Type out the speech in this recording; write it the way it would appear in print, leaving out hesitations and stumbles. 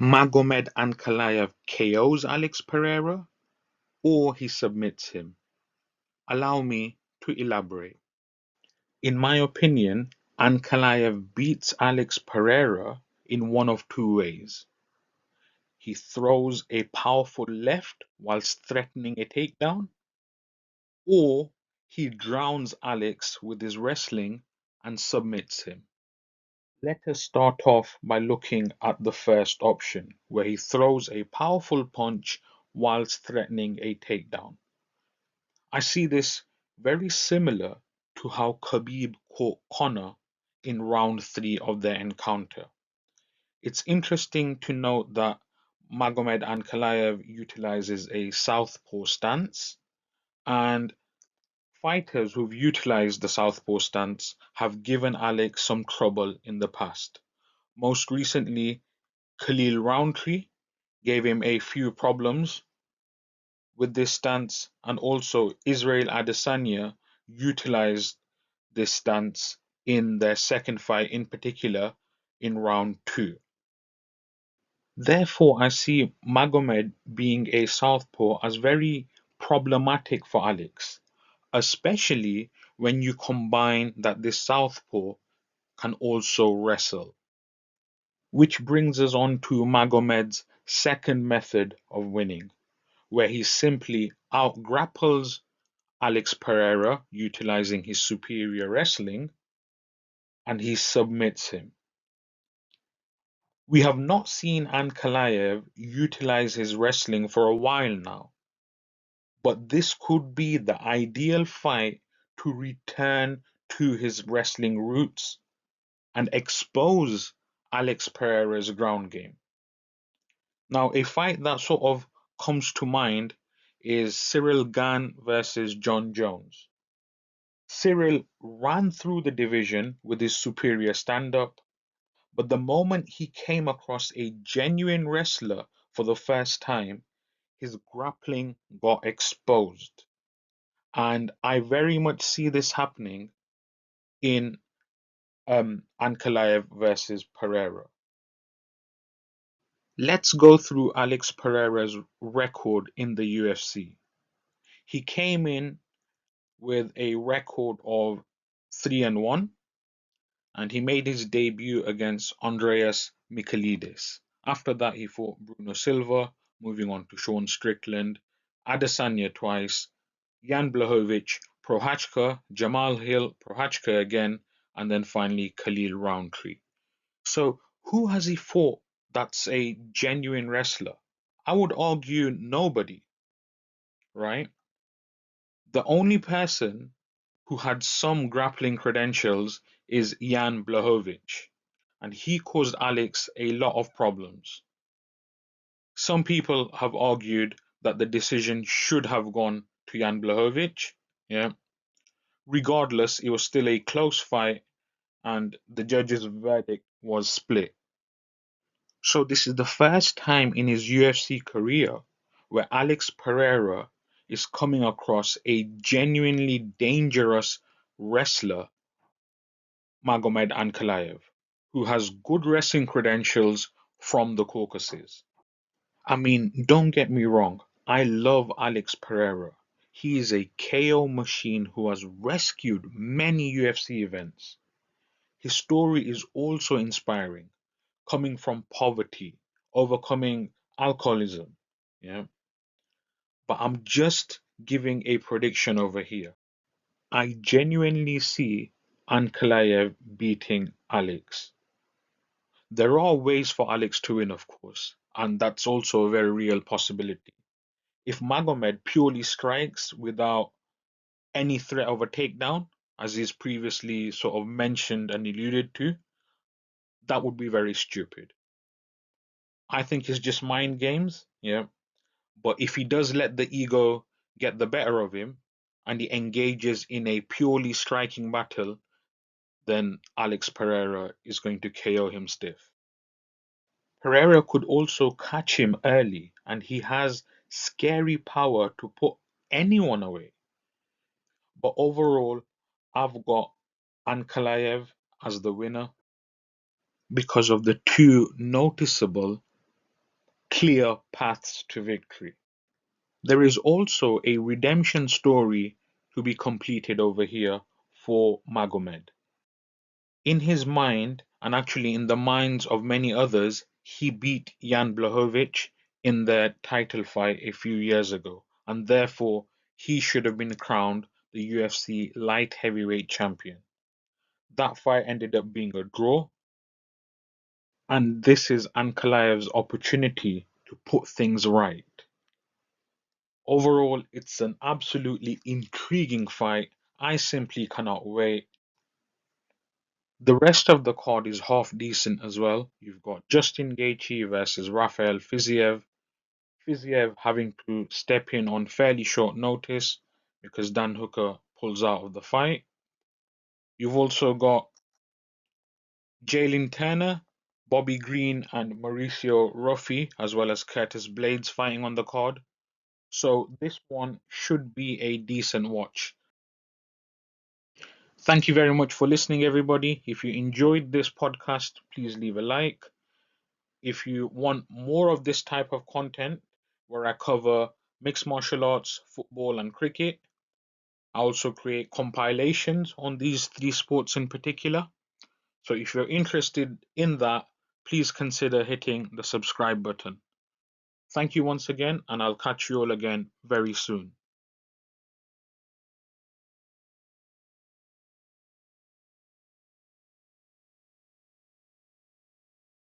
Magomed Ankalaev KOs Alex Pereira, or he submits him. Allow me to elaborate. In my opinion, Ankalaev beats Alex Pereira in one of two ways. He throws a powerful left whilst threatening a takedown, or he drowns Alex with his wrestling and submits him. Let us start off by looking at the first option, where he throws a powerful punch whilst threatening a takedown. I see this very similar to how Khabib caught Conor in round 3 of their encounter. It's interesting to note that Magomed Ankalaev utilizes a southpaw stance, and fighters who've utilized the southpaw stance have given Alex some trouble in the past. Most recently, Khalil Roundtree gave him a few problems with this stance, and also Israel Adesanya utilized this stance in their second fight, in particular in round 2. Therefore, I see Magomed being a southpaw as very problematic for Alex, especially when you combine that this southpaw can also wrestle. Which brings us on to Magomed's second method of winning, where he simply out-grapples Alex Pereira utilizing his superior wrestling, and he submits him. We have not seen Ankalaev utilize his wrestling for a while now, but this could be the ideal fight to return to his wrestling roots and expose Alex Pereira's ground game. Now, a fight that sort of comes to mind is Cyril Gane versus John Jones. Cyril ran through the division with his superior stand-up, but the moment he came across a genuine wrestler for the first time, his grappling got exposed. And I very much see this happening in Ankalaev versus Pereira. Let's go through Alex Pereira's record in the UFC. He came in with a record of 3-1, and he made his debut against Andreas Michailidis. After that, he fought Bruno Silva, moving on to Sean Strickland, Adesanya twice, Jan Blachowicz, Prochazka, Jamal Hill, Prochazka again, and then finally Khalil Roundtree. So, who has he fought that's a genuine wrestler? I would argue nobody, right? The only person who had some grappling credentials is Jan Blachowicz, and he caused Alex a lot of problems. Some people have argued that the decision should have gone to Jan Blachowicz. Yeah. Regardless, it was still a close fight, and the judge's verdict was split. So this is the first time in his UFC career where Alex Pereira is coming across a genuinely dangerous wrestler, Magomed Ankalaev, who has good wrestling credentials from the Caucasus. I mean, don't get me wrong, I love Alex Pereira. He is a KO machine who has rescued many UFC events. His story is also inspiring, coming from poverty, overcoming alcoholism. Yeah. But I'm just giving a prediction over here. I genuinely see Ankalaev beating Alex. There are ways for Alex to win, of course, and that's also a very real possibility. If Magomed purely strikes without any threat of a takedown, as he's previously sort of mentioned and alluded to, that would be very stupid. I think it's just mind games, yeah. But if he does let the ego get the better of him and he engages in a purely striking battle, then Alex Pereira is going to KO him stiff. Pereira could also catch him early, and he has scary power to put anyone away. But overall, I've got Ankalaev as the winner because of the two noticeable clear paths to victory. There is also a redemption story to be completed over here for Magomed. In his mind, and actually in the minds of many others, he beat Jan Blachowicz in their title fight a few years ago, and therefore he should have been crowned the UFC Light-Heavyweight Champion. That fight ended up being a draw, and this is Ankalaev's opportunity to put things right. Overall, it's an absolutely intriguing fight. I simply cannot wait. The rest of the card is half decent as well. You've got Justin Gaethje versus Rafael Fiziev. Fiziev having to step in on fairly short notice because Dan Hooker pulls out of the fight. You've also got Jalen Turner, Bobby Green, and Mauricio Ruffi, as well as Curtis Blades fighting on the card. So this one should be a decent watch. Thank you very much for listening, everybody. If you enjoyed this podcast, please leave a like. If you want more of this type of content where I cover mixed martial arts, football, and cricket, I also create compilations on these three sports in particular. So if you're interested in that, please consider hitting the subscribe button. Thank you once again, and I'll catch you all again very soon.